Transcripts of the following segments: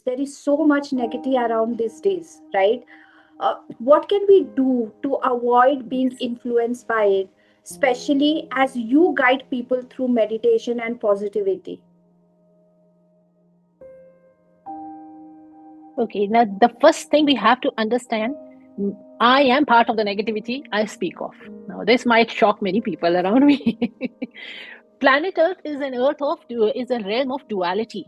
There is so much negativity around these days, right? What can we do to avoid being Yes. influenced by it, especially as you guide people through meditation and positivity? Okay, now the first thing we have to understand, I am part of the negativity I speak of. Now, this might shock many people around me. Planet Earth is an is a realm of duality,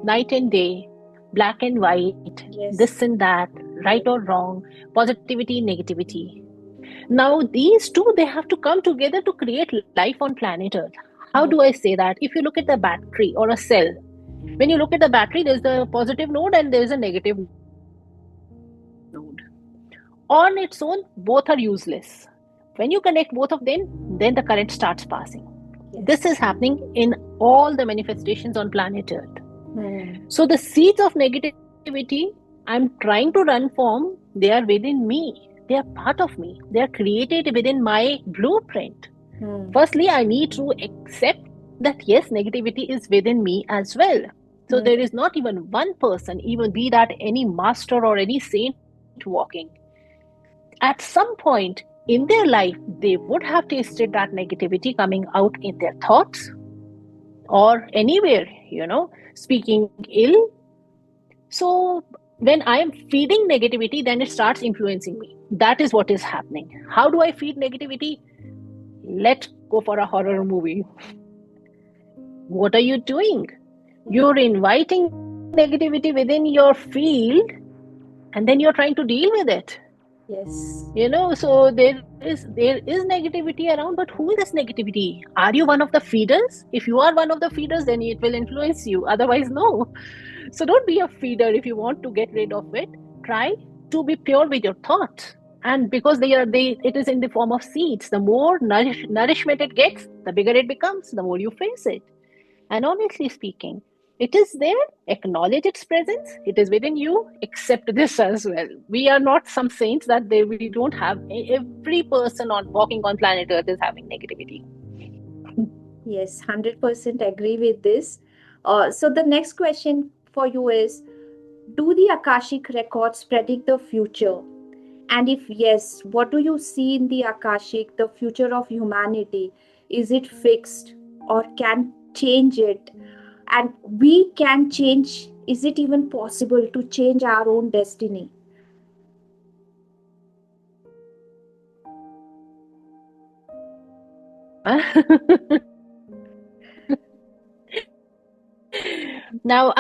night and day, black and white, this Yes. and that, right or wrong, positivity, negativity. Now, these two, they have to come together to create life on planet Earth. How do I say that? If you look at the battery or a cell, when you look at the battery, there's the positive node and there's a negative node. On its own, both are useless. When you connect both of them, then the current starts passing. This is happening in Yes. all the manifestations on planet Earth. Hmm. So the seeds of negativity I'm trying to run from, they are within me. They are part of me. They are created within my blueprint. Hmm. Firstly, I need to accept that yes, negativity is within me as well. So Hmm. there is not even one person, even be that any master or any saint walking, at some point in their life, they would have tasted that negativity coming out in their thoughts or anywhere, speaking ill. So when I am feeding negativity, then it starts influencing me. That is what is happening. How do I feed negativity? Let's go for a horror movie. What are you doing? You're inviting negativity within your field and then you're trying to deal with it. Yes. So there is negativity around, but who is this negativity? Are you one of the feeders? If you are one of the feeders, then it will influence you, otherwise no. So don't be a feeder. If you want to get rid of it, try to be pure with your thoughts. And because they it is in the form of seeds, the more nourishment it gets, the bigger it becomes, the more you face it. And honestly speaking, it is there, acknowledge its presence, it is within you, accept this as well. We are not some saints that we don't have. Every person on walking on planet Earth is having negativity. Yes, 100% agree with this. So the next question for you is, do the Akashic records predict the future? And if yes, what do you see in the Akashic, the future of humanity? Is it fixed or can change it? And we can change, is it even possible to change our own destiny? Now,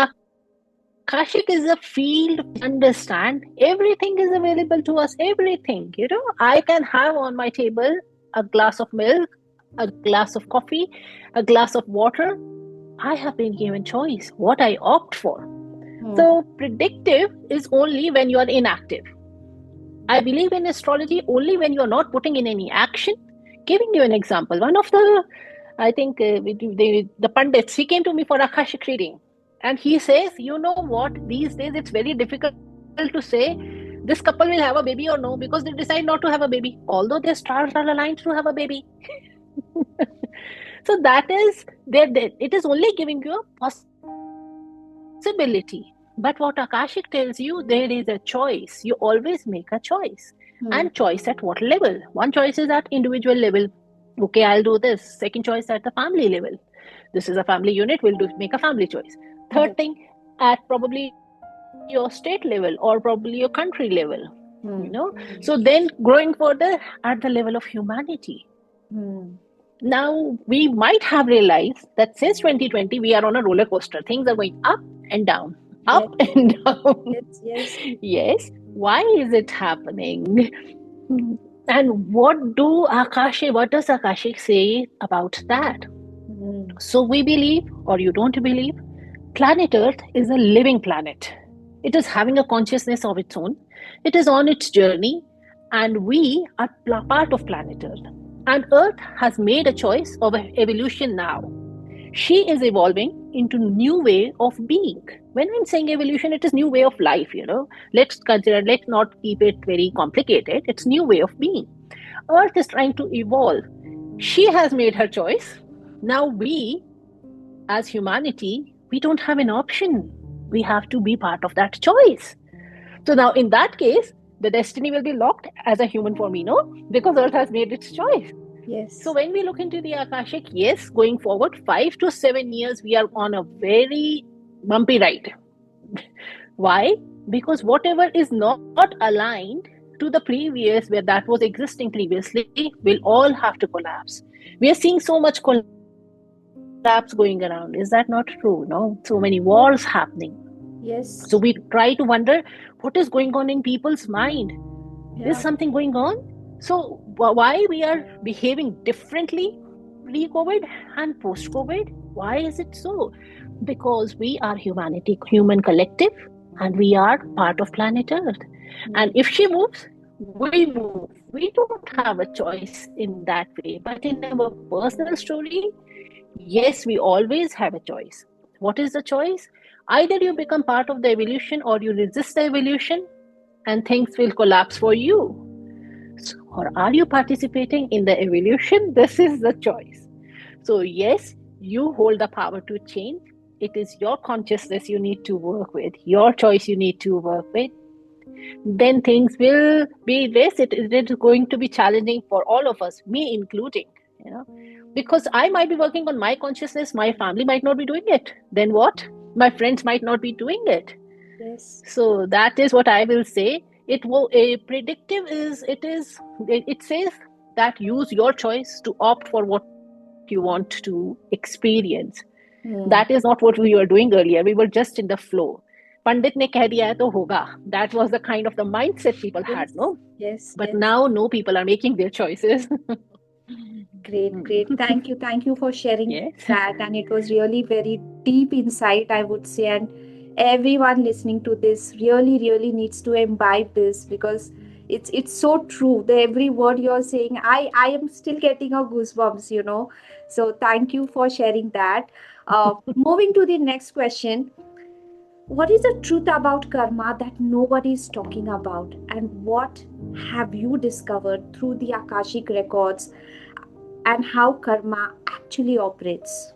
Akashic is a field understand everything is available to us. Everything, I can have on my table a glass of milk, a glass of coffee, a glass of water. I have been given choice what I opt for. Hmm. So, predictive is only when you are inactive. I believe in astrology only when you are not putting in any action. Giving you an example, one of the, I think, the pundits, he came to me for Akashic reading. And he says, you know what, these days it's very difficult to say this couple will have a baby or no because they decide not to have a baby, although their stars are aligned to have a baby. So that is it is only giving you a possibility. But what Akashic tells you, there is a choice. You always make a choice. And choice at what Hmm. level? One choice is at individual level. Okay, I'll do this. Second choice at the family level. This is a family unit, we'll make a family choice. Third thing, Hmm. at probably your state level or probably your country level. So Hmm. then growing further at the level of humanity. Hmm. Now, we might have realized that since 2020, we are on a roller coaster. Things are going up and down, up Yes. and down. Yes. Yes. Yes. Why is it happening? And what does Akashic say about that? Hmm. So we believe, or you don't believe, planet Earth is a living planet. It is having a consciousness of its own. It is on its journey, and we are part of planet Earth. And Earth has made a choice of evolution now. She is evolving into new way of being. When I'm saying evolution, it is new way of life. Let's not keep it very complicated. It's new way of being. Earth is trying to evolve. She has made her choice. Now we, as humanity, we don't have an option. we have to be part of that choice. So now in that case, the destiny will be locked as a human for me, no? Because Earth has made its choice. So Yes. when we look into the Akashic, yes, going forward, 5 to 7 years, we are on a very bumpy ride. Why? Because whatever is not aligned to the previous, where that was existing previously, will all have to collapse. We are seeing so much collapse going around. Is that not true? No? So many wars happening. So we try to Yes. wonder what is going on in people's mind. Is something Yeah. going on? So why we are behaving differently pre-COVID and post-COVID? Why is it so? Because we are humanity, human collective, and we are part of planet Earth. And Mm. if she moves, we move. We don't have a choice in that way. But in our personal story, yes, we always have a choice. What is the choice? Either you become part of the evolution or you resist the evolution and things will collapse for you. Or are you participating in the evolution? This is the choice. So, yes, you hold the power to change. It is your consciousness you need to work with, your choice you need to work with. Then things will be this. It is going to be challenging for all of us, me including, you know, because I might be working on my consciousness, my family might not be doing it. Then what? My friends might not be doing it. Yes. So that is what I will say. It will a predictive it says that use your choice to opt for what you want to experience. That is not Mm. what we were doing earlier. We were just in the flow. Pandit ne keh diya hai to hoga. That was the kind of the mindset people had, Yes. no? Yes. But Yes. now no, people are making their choices. Great, great. Hmm. Thank you. Thank you for sharing Yes. that. And it was really very deep insight, I would say. And everyone listening to this really, really needs to imbibe this because it's so true. The every word you're saying, I am still getting a goosebumps, you know. So thank you for sharing that. Moving to the next question. What is the truth about karma that nobody is talking about? And what have you discovered through the Akashic records and how karma actually operates?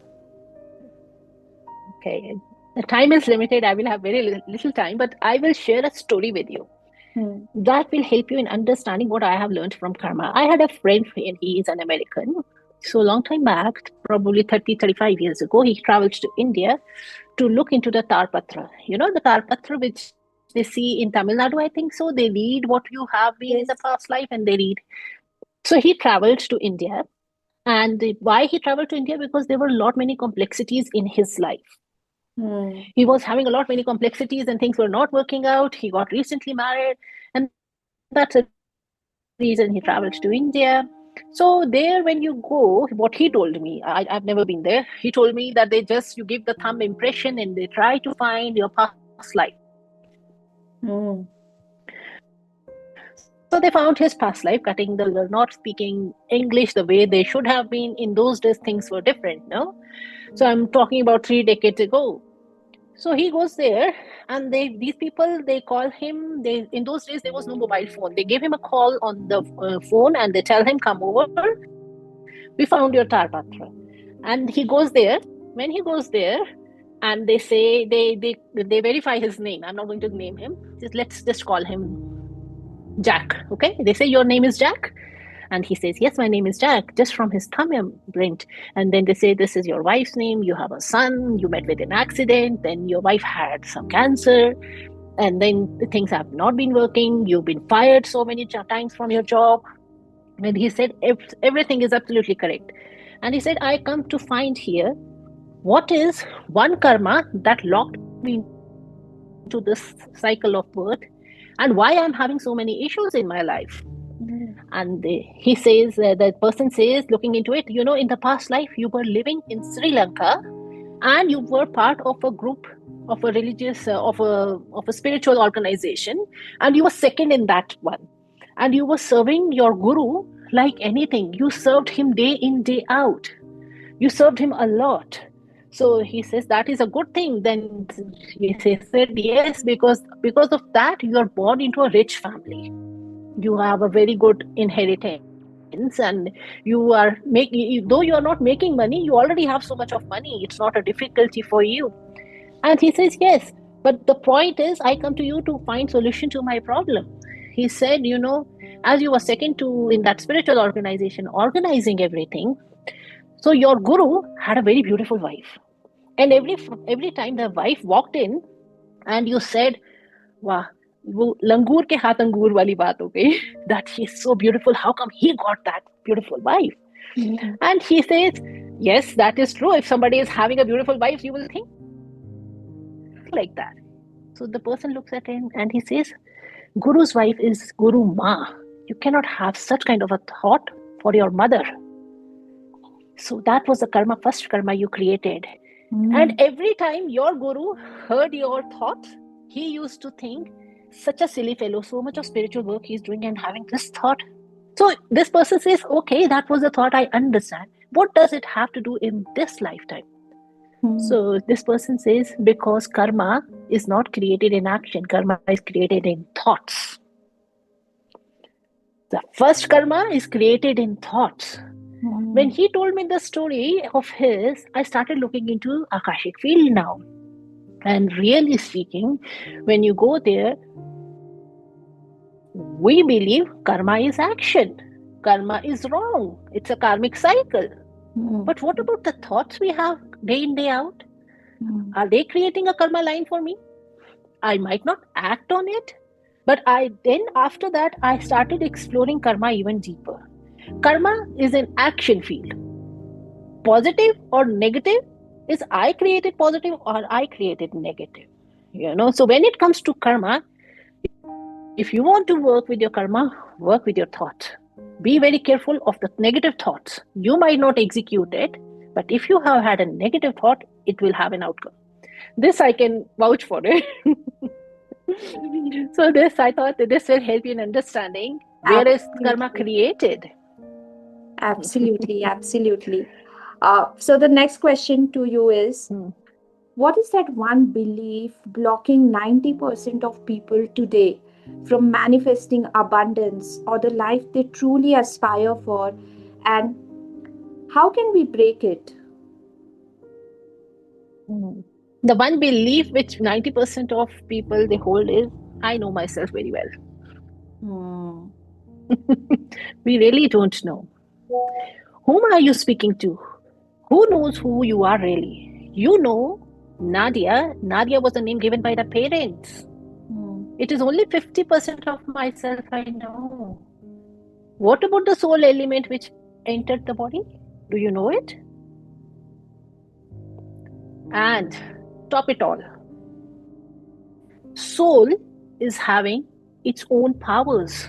Okay. The time is limited. I will have very little time, but I will share a story with you Hmm. that will help you in understanding what I have learned from karma. I had a friend, and he is an American. So, long time back, probably 30, 35 years ago, he traveled to India to look into the Tarpatra. You know, the Tarpatra, which they see in Tamil Nadu, I think so. They read what you have been in the past Yes. life and they read. So, he traveled to India. And why he traveled to India? Because there were a lot many complexities in his life. Hmm. He was having a lot many complexities and things were not working out. He got recently married, and that's the reason he traveled to India. So there, when you go, what he told me, I've never been there. He told me that they just you give the thumb impression and they try to find your past life. Hmm. So they found his past life, cutting the not speaking English the way they should have been. In those days, things were different, no? So I'm talking about 3 decades ago. So he goes there, and these people they call him. They in those days there was no mobile phone. They gave him a call on the phone, and they tell him, "Come over. We found your Tarpatra," and he goes there. When he goes there, and they say they verify his name. I'm not going to name him. Let's just call him Jack. Okay? They say your name is Jack. And he says, yes, my name is Jack, just from his thumb imprint. And then they say, this is your wife's name. You have a son. You met with an accident. Then your wife had some cancer. And then things have not been working. You've been fired so many times from your job. And he said, everything is absolutely correct. And he said, I come to find here what is one karma that locked me into this cycle of birth and why I'm having so many issues in my life. And Hmm. he says, the person says, looking into it, in the past life, you were living in Sri Lanka and you were part of a group of a religious, of a spiritual organization, and you were second in that one. And you were serving your guru like anything. You served him day in, day out. You served him a lot. So he says that is a good thing. Then he said, yes, because of that you are born into a rich family. You have a very good inheritance, and you are making, though you are not making money, you already have so much of money. It's not a difficulty for you. And he says, yes, But the point is, I come to you to find solution to my problem. He said, as you were second to in that spiritual organization, organizing everything, so your guru had a very beautiful wife. And every time the wife walked in and you said, wow, वो लंगूर के हाथ अंगूर वाली बात हो गई, that she is so beautiful, how come he got that beautiful wife? Mm. And he says, yes, that is true. If somebody is having a beautiful wife, you will think like that. So the person looks at him and he says, Guru's wife is Guru Ma. You cannot have such kind of a thought for your mother. So that was the karma, first karma you created. And every Mm. time your guru heard your thoughts, he used to think, such a silly fellow, so much of spiritual work he's doing and having this thought. So this person says, okay, that was the thought, I understand. What does it have to do in this lifetime? Mm. So this person says, because karma is not created in action, karma is created in thoughts. The first karma is created in thoughts. When Mm. he told me the story of his, I started looking into Akashic field now. And really speaking, when you go there, we believe karma is action. Karma is wrong. It's a karmic cycle. Mm. But what about the thoughts we have day in, day out? Mm. Are they creating a karma line for me? I might not act on it, but after that, I started exploring karma even deeper. Karma is an action field. Positive or negative is I created positive or I created negative. So when it comes to karma, if you want to work with your karma, work with your thoughts. Be very careful of the negative thoughts. You might not execute it, but if you have had a negative thought, it will have an outcome. This I can vouch for it. So this I thought that this will help you in understanding where is karma Absolutely. created. Absolutely. Absolutely. So the next question to you is, Hmm. what is that one belief blocking 90% of people today from manifesting abundance or the life they truly aspire for? And how can we break it? Hmm. The one belief which 90% of people they hold is I know myself very well. Hmm. We really don't know. Whom are you speaking to? Who knows who you are really? You know Nadia. Nadia was a name given by the parents. Hmm. It is only 50% of myself I know. What about the soul element which entered the body? Do you know it? And top it all, soul is having its own powers.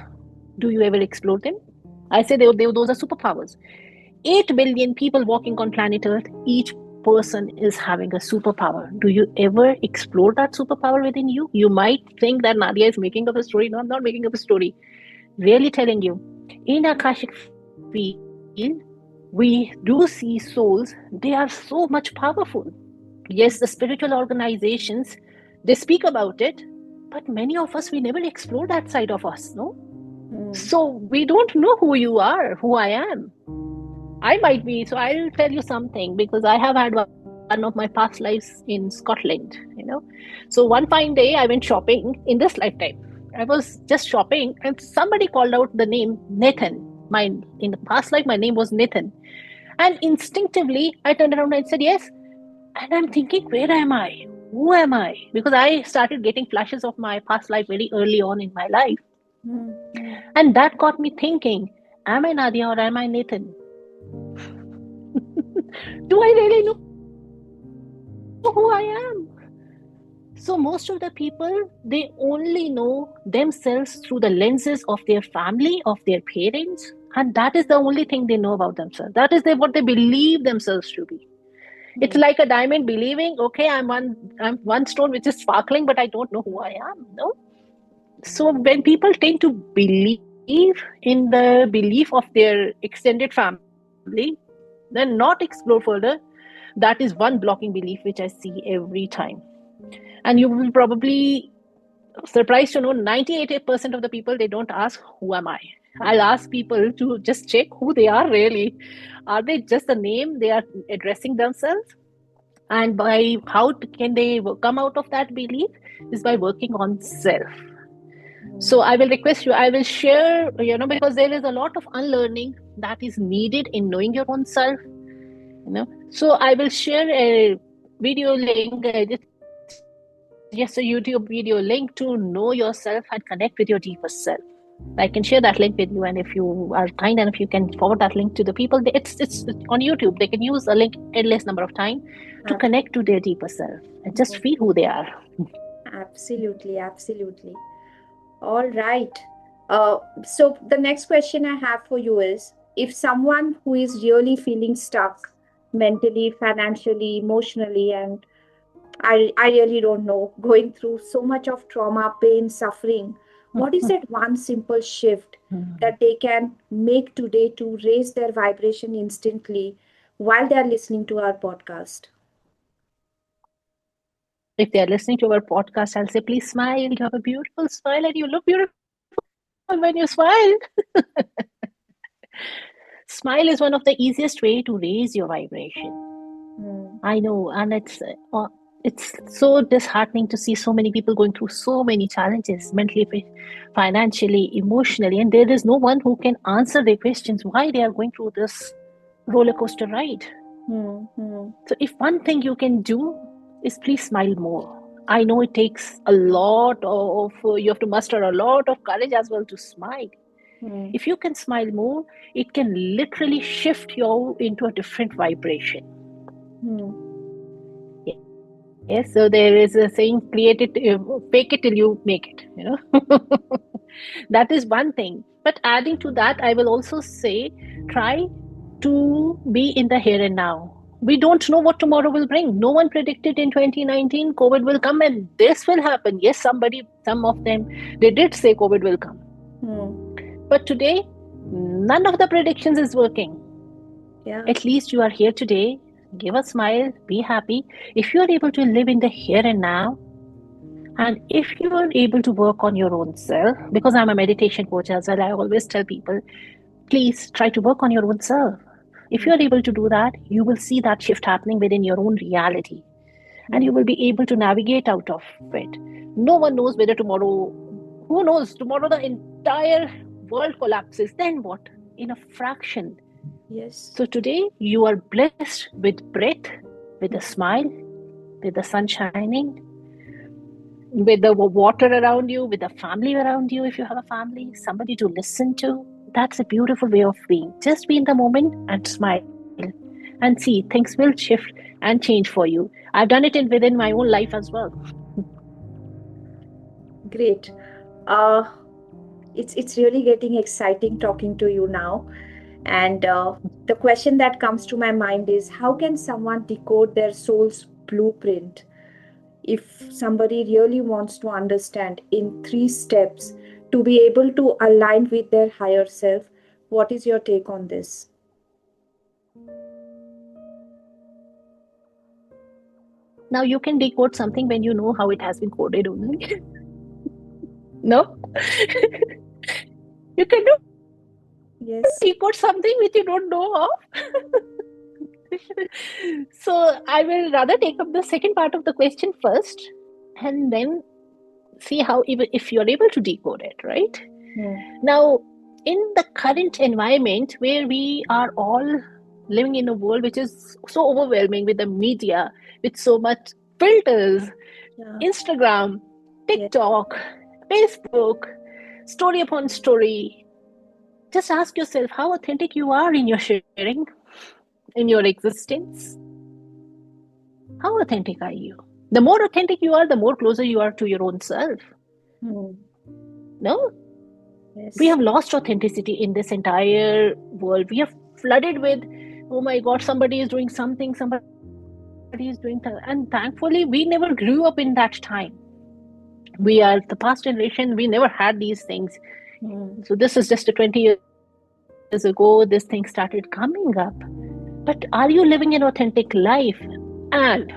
Do you ever explore them? I say those are superpowers. 8 billion people walking on planet Earth, each person is having a superpower. Do you ever explore that superpower within you? You might think that Nadia is making up a story. No, I'm not making up a story. Really telling you. In Akashic field, we do see souls. They are so much powerful. Yes, the spiritual organizations, they speak about it, but many of us, we never explore that side of us, no? Hmm. So we don't know who you are, who I am. I might be, so I'll tell you something because I have had one of my past lives in Scotland. So one fine day I went shopping in this lifetime. I was just shopping and somebody called out the name Nathan. In the past life, my name was Nathan. And instinctively, I turned around and said, yes. And I'm thinking, where am I? Who am I? Because I started getting flashes of my past life very early on in my life. Hmm. Hmm. And that got me thinking, am I Nadia or am I Nathan? Do I really know who I am? So most of the people, they only know themselves through the lenses of their family, of their parents, and that is the only thing they know about themselves. That is what they believe themselves to be. It's like a diamond believing, okay, I'm one stone which is sparkling, but I don't know who I am. No. So when people tend to believe in the belief of their extended family, then not explore further, that is one blocking belief which I see every time. And you will probably surprised to know 98% of the people they don't ask who am I. I'll ask people to just check who they are really. Are they just a name they are addressing themselves? And by how can they come out of that belief? is by working on self. So I will request you, I will share, because there is a lot of unlearning that is needed in knowing your own self. So I will share a video link. It's just a YouTube video link to know yourself and connect with your deeper self. I can share that link with you, and if you are kind enough, you can forward that link to the people. It's on YouTube. They can use a link endless number of times to connect to their deeper self and just feel who they are. Absolutely, absolutely. All right. So the next question I have for you is, if someone who is really feeling stuck mentally, financially, emotionally, and I really don't know, going through so much of trauma, pain, suffering, what is that one simple shift that they can make today to raise their vibration instantly while they are listening to our podcast? If they are listening to our podcast, I'll say, please smile. You have a beautiful smile and you look beautiful when you smile. Smile is one of the easiest way to raise your vibration. Hmm. I know, and it's so disheartening to see so many people going through so many challenges mentally, financially, emotionally, and there is no one who can answer their questions why they are going through this roller coaster ride. Hmm. Hmm. So, if one thing you can do is please smile more. I know it takes a lot of you have to muster a lot of courage as well to smile. Hmm. If you can smile more, it can literally shift you into a different vibration. Hmm. Yes, so there is a saying, create it, fake it till you make it. That is one thing. But adding to that, I will also say, try to be in the here and now. We don't know what tomorrow will bring. No one predicted in 2019 COVID will come and this will happen. Yes, some of them, they did say COVID will come. Hmm. But today, none of the predictions is working. Yeah. At least you are here today. Give a smile, be happy. If you are able to live in the here and now, and if you are able to work on your own self, because I'm a meditation coach as well, I always tell people, please try to work on your own self. If Hmm. you are able to do that, you will see that shift happening within your own reality and Hmm. you will be able to navigate out of it. No one knows whether tomorrow, who knows, tomorrow the entire world collapses. Then what? In a fraction. Yes. So today you are blessed with breath, with a smile, with the sun shining, with the water around you, with the family around you. If you have a family, somebody to listen to, that's a beautiful way of being. Just be in the moment and smile and see things will shift and change for you. I've done it within my own life as well. Great. Uh, it's really getting exciting talking to you now. And the question that comes to my mind is, how can someone decode their soul's blueprint? If somebody really wants to understand in 3 steps to be able to align with their higher self, what is your take on this? Now you can decode something when you know how it has been coded only. No? You can decode something which you don't know Yes. of. So I will rather take up the second part of the question first and then see how, even if you're able to decode it, right? Hmm. Now, in the current environment where we are all living in a world which is so overwhelming with the media, with so much filters, Yeah. Instagram, Yes. TikTok, Facebook, story upon story, just ask yourself how authentic you are in your sharing, in your existence. How authentic are you? The more authentic you are, the more closer you are to your own self. Hmm. No? We Yes. have lost authenticity in this entire world. We are flooded with, oh my God, somebody is doing something, somebody is doing that. And thankfully, we never grew up in that time. We are the past generation, we never had these things. Hmm. So this is just a 20 years ago, this thing started coming up. But are you living an authentic life? And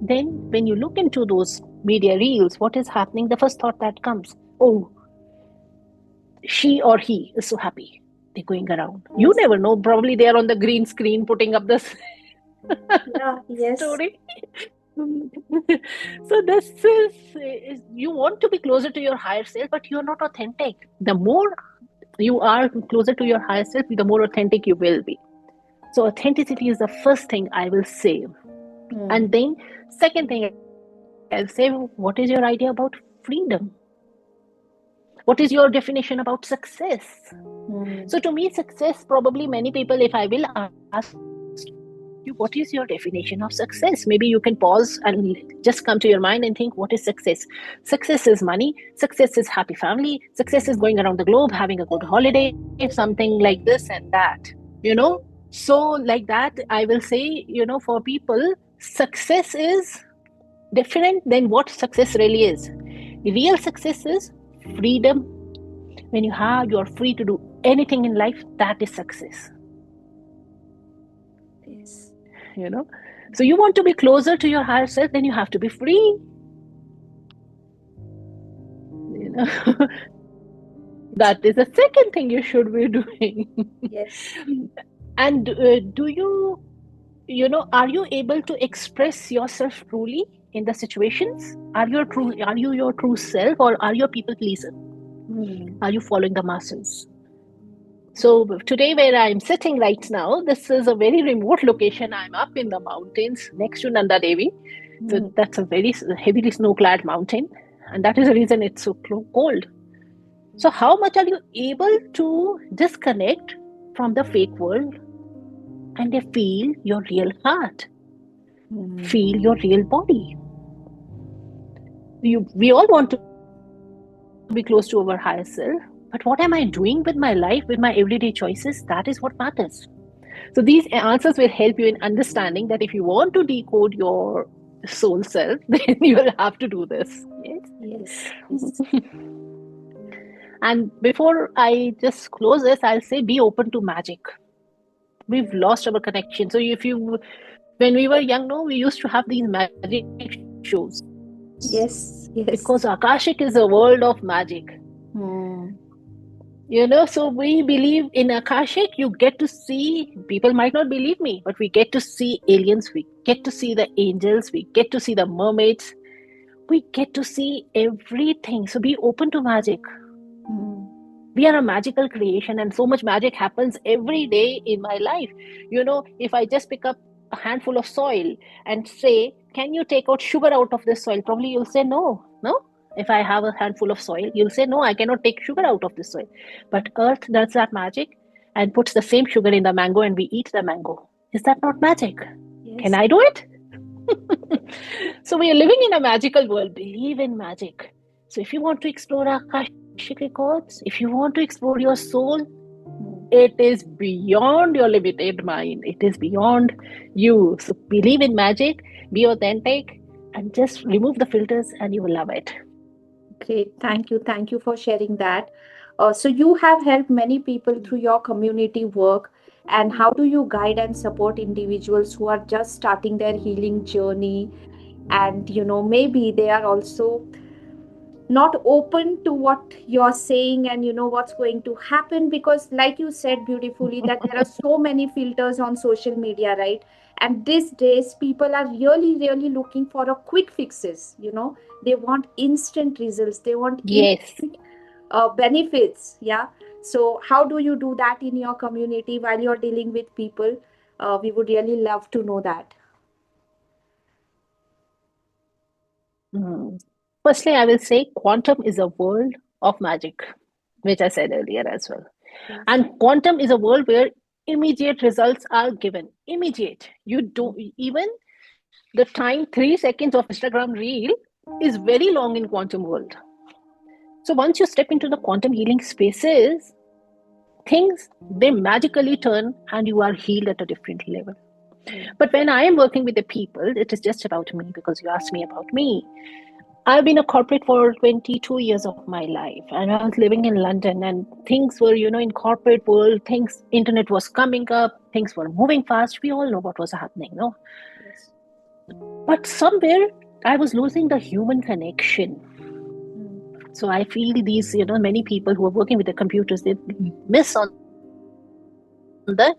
then when you look into those media reels, what is happening? The first thought that comes, oh, she or he is so happy. They're going around. You never Yes. know. Probably they are on the green screen putting up this Yeah. Yes. story. So this is you want to be closer to your higher self, but you're not authentic. The more you are closer to your higher self, the more authentic you will be. So authenticity is the first thing I will say. And Hmm. then second thing I'll say, what is your idea about freedom? What is your definition about success? So to Hmm. me, success, probably many people, if I will ask you, what is your definition of success? Maybe you can pause and just come to your mind and think, what is success? Success is money. Success is happy family. Success is going around the globe, having a good holiday, something like this and that, you know? So, like that, I will say, for people, success is different than what success really is. Real success is freedom. When you are free to do anything in life, that is success. Yes. you know so you want to be closer to your higher self, then you have to be free. you know that is the second thing you should be doing. Yes. And do you you know are you able to express yourself truly in the situations? Are you your true self, or are you a people pleaser? Hmm. Are you following the masses? So today, where I'm sitting right now, this is a very remote location. I'm up in the mountains next to Nanda Devi. So Hmm. that's a very heavily snow-clad mountain, and that is the reason it's so cold. So how much are you able to disconnect from the fake world and feel your real heart, feel Hmm. your real body? We all want to be close to our higher self, but what am I doing with my life, with my everyday choices? That is what matters. So these answers will help you in understanding that if you want to decode your soul self, then you will have to do this. Yes. Yes. Yes. And before I just close this, I'll say be open to magic. We've lost our connection. So if you, when we were young, no, we used to have these magic shows because Yes. Akashic is a Yes. world of magic. Hmm. So we believe in Akashic. You get to see, people might not believe me, but we get to see aliens, we get to see the angels, we get to see the mermaids, we get to see everything. So be open to magic. Hmm. We are a magical creation, and so much magic happens every day in my life. If I just pick up a handful of soil and say, can you take out sugar out of this soil? Probably you'll say no. No. If I have a handful of soil, you'll say no, I cannot take sugar out of this soil. But earth does that magic and puts the same sugar in the mango, and we eat the mango. Is that not magic? Can Yes. I do it? So we are living in a magical world. Believe in magic. So if you want to explore Akashic Records, if you want to explore your soul, it Hmm. is beyond your limited mind. It is beyond you. So believe in magic, be authentic, and just remove the filters, and you will love it. Great. Thank you. Thank you for sharing that. So, you have helped many people through your community work. And how do you guide and support individuals who are just starting their healing journey? And, maybe they are also not open to what you're saying and what's going to happen, because like you said beautifully that there are so many filters on social media, right? And these days people are really really looking for a quick fixes. They want instant results, they want Yes. instant benefits. Yeah. So how do you do that in your community while you're dealing with people? We would really love to know that. Mm. Firstly, I will say quantum is a world of magic, which I said earlier as well. Yes. And quantum is a world where immediate results are given. Immediate. You don't even the time 3 seconds of Instagram reel is very long in quantum world. So once you step into the quantum healing spaces, things they magically turn and you are healed at a different level. But when I am working with the people, it is just about me because you asked me about me. I've been a corporate for 22 years of my life, and I was living in London, and things were, in corporate world, things, internet was coming up, things were moving fast. We all know what was happening, no? Yes. But somewhere I was losing the human connection. Mm. So I feel these, many people who are working with the computers, they miss on the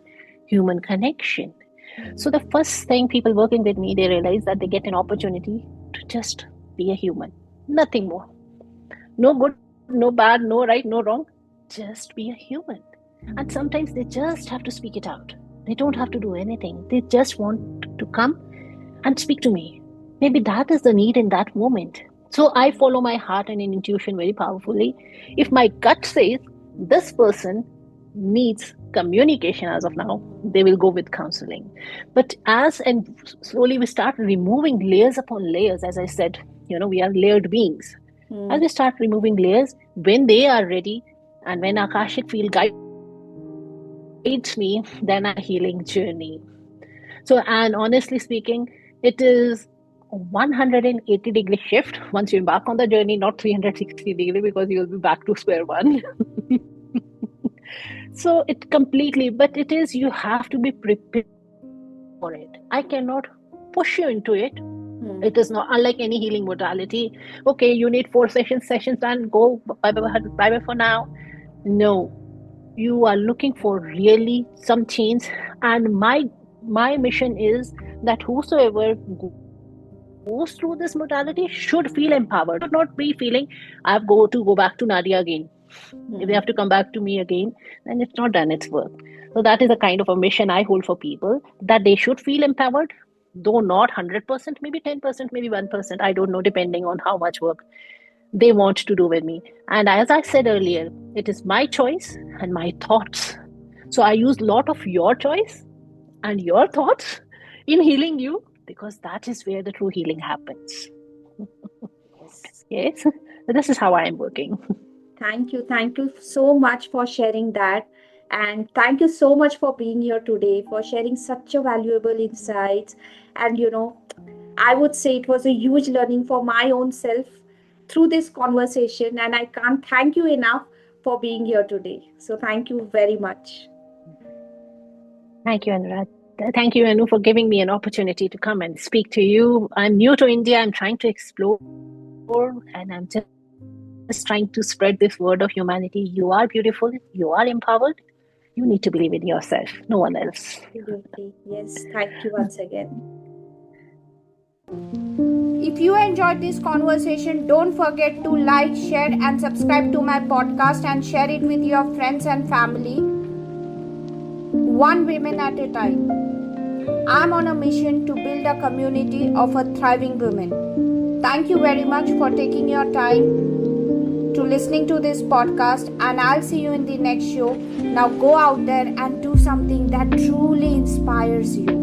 human connection. So So the first thing people working with me, they realize that they get an opportunity to just be a human, nothing more. No good, no bad, no right, no wrong. Just be a human. And sometimes they just have to speak it out. They don't have to do anything. They just want to come and speak to me. Maybe that is the need in that moment. So I follow my heart and intuition very powerfully. If my gut says this person needs communication as of now, they will go with counseling. But as and slowly we start removing layers upon layers, as I said, we are layered beings. As we start removing layers, when they are ready and when Akashic field guides me, then I start my healing journey. So, and honestly speaking, it is 180-degree shift once you embark on the journey, not 360-degree because you'll be back to square one. So it completely, but it is, you have to be prepared for it. I cannot push you into it. It is not unlike any healing modality. Okay, you need 4 sessions and go bye bye for now. No, you are looking for really some change, and my mission is that whosoever goes through this modality should feel empowered. They should not be feeling I have to go back to Nadia again. If they have to come back to me again, then it's not done its work. So that is a kind of a mission I hold for people, that they should feel empowered, though not 100%, maybe 10%, maybe 1%, I don't know, depending on how much work they want to do with me. And as I said earlier, it is my choice and my thoughts. So I use a lot of your choice and your thoughts in healing you, because that is where the true healing happens. Yes. Yes, this is how I am working. Thank you. Thank you so much for sharing that. And thank you so much for being here today, for sharing such a valuable insights. And I would say it was a huge learning for my own self through this conversation. And I can't thank you enough for being here today. So thank you very much. Thank you, Anurag. Thank you, Anu, for giving me an opportunity to come and speak to you. I'm new to India. I'm trying to explore, and I'm just trying to spread this word of humanity. You are beautiful. You are empowered. You need to believe in yourself, no one else. Absolutely. Yes. Thank you once again. If you enjoyed this conversation, don't forget to like, share, and subscribe to my podcast and share it with your friends and family, one woman at a time. I'm on a mission to build a community of a thriving women. Thank you very much for taking your time to listening to this podcast, and I'll see you in the next show. Now go out there and do something that truly inspires you.